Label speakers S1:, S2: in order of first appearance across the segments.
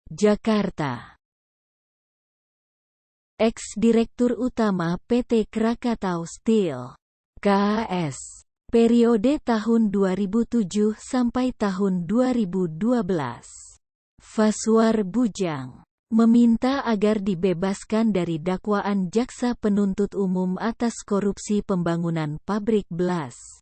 S1: Jakarta. Ex-Direktur Utama PT Krakatau Steel (KAS), periode tahun 2007 sampai tahun 2012. Faswar Bujang meminta agar dibebaskan dari dakwaan jaksa penuntut umum atas korupsi pembangunan pabrik Blast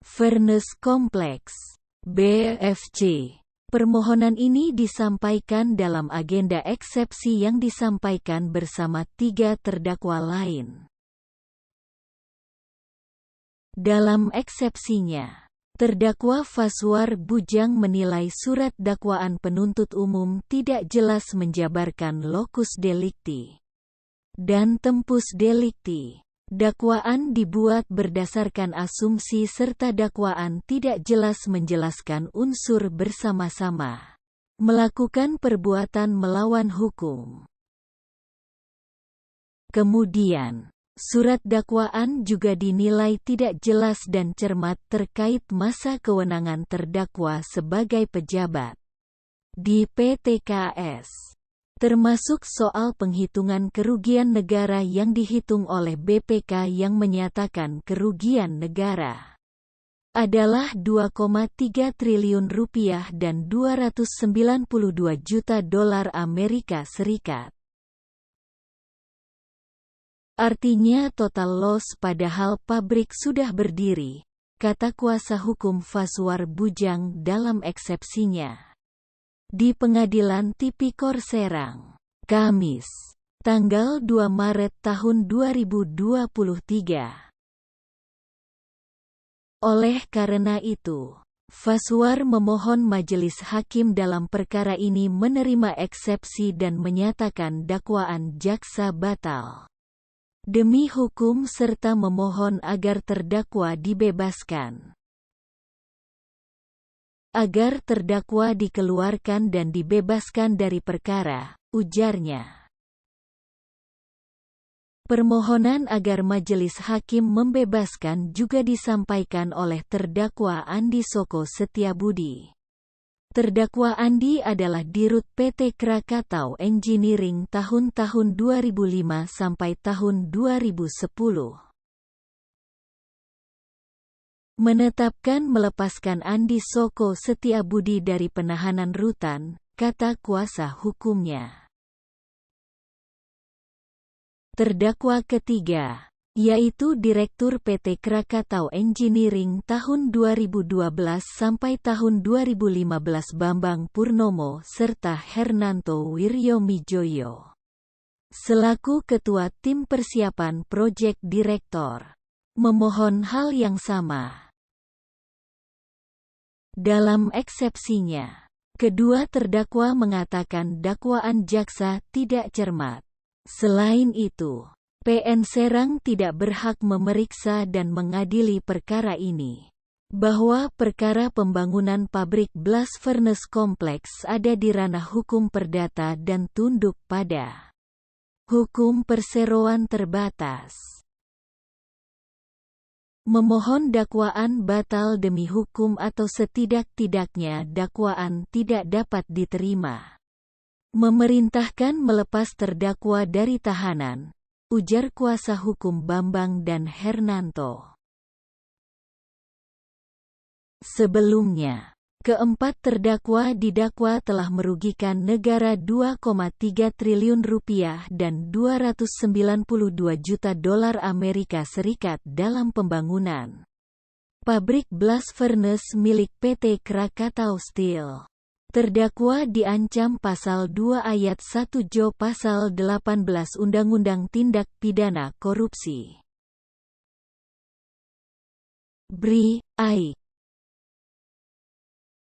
S1: Furnace Complex (BFC). Permohonan ini disampaikan dalam agenda eksepsi yang disampaikan bersama 3 terdakwa lain. Dalam eksepsinya, terdakwa Faswar Bujang menilai surat dakwaan penuntut umum tidak jelas menjabarkan locus delicti dan tempus delicti. Dakwaan dibuat berdasarkan asumsi serta dakwaan tidak jelas menjelaskan unsur bersama-sama melakukan perbuatan melawan hukum. Kemudian, surat dakwaan juga dinilai tidak jelas dan cermat terkait masa kewenangan terdakwa sebagai pejabat di PT KAS. Termasuk soal penghitungan kerugian negara yang dihitung oleh BPK yang menyatakan kerugian negara adalah 2,3 triliun rupiah dan 292 juta dolar Amerika Serikat. Artinya total loss padahal pabrik sudah berdiri, kata kuasa hukum Faswar Bujang dalam eksepsinya. Di Pengadilan Tipikor Serang, Kamis, tanggal 2 Maret tahun 2023. Oleh karena itu, Faswar memohon majelis hakim dalam perkara ini menerima eksepsi dan menyatakan dakwaan jaksa batal demi hukum serta memohon agar terdakwa dibebaskan. Agar terdakwa dikeluarkan dan dibebaskan dari perkara, ujarnya. Permohonan agar majelis hakim membebaskan juga disampaikan oleh terdakwa Andi Soko Setiabudi. Terdakwa Andi adalah Dirut PT Krakatau Engineering tahun-tahun 2005 sampai tahun 2010. Menetapkan melepaskan Andi Soko Setiabudi dari penahanan rutan, kata kuasa hukumnya. Terdakwa ketiga, yaitu Direktur PT Krakatau Engineering tahun 2012 sampai tahun 2015 Bambang Purnomo serta Hernanto Wiryomijoyo, selaku Ketua Tim Persiapan Proyek Direktor, memohon hal yang sama. Dalam eksepsinya, kedua terdakwa mengatakan dakwaan jaksa tidak cermat. Selain itu, PN Serang tidak berhak memeriksa dan mengadili perkara ini. Bahwa perkara pembangunan pabrik Blast Furnace Complex ada di ranah hukum perdata dan tunduk pada hukum perseroan terbatas. Memohon dakwaan batal demi hukum atau setidak-tidaknya dakwaan tidak dapat diterima. Memerintahkan melepas terdakwa dari tahanan, ujar kuasa hukum Bambang dan Hernanto. Sebelumnya, keempat terdakwa didakwa telah merugikan negara 2,3 triliun rupiah dan 292 juta dolar Amerika Serikat dalam pembangunan pabrik Blast Furnace milik PT Krakatau Steel. Terdakwa diancam pasal 2 ayat 1 Jo pasal 18 Undang-Undang Tindak Pidana Korupsi. Bri, Aik.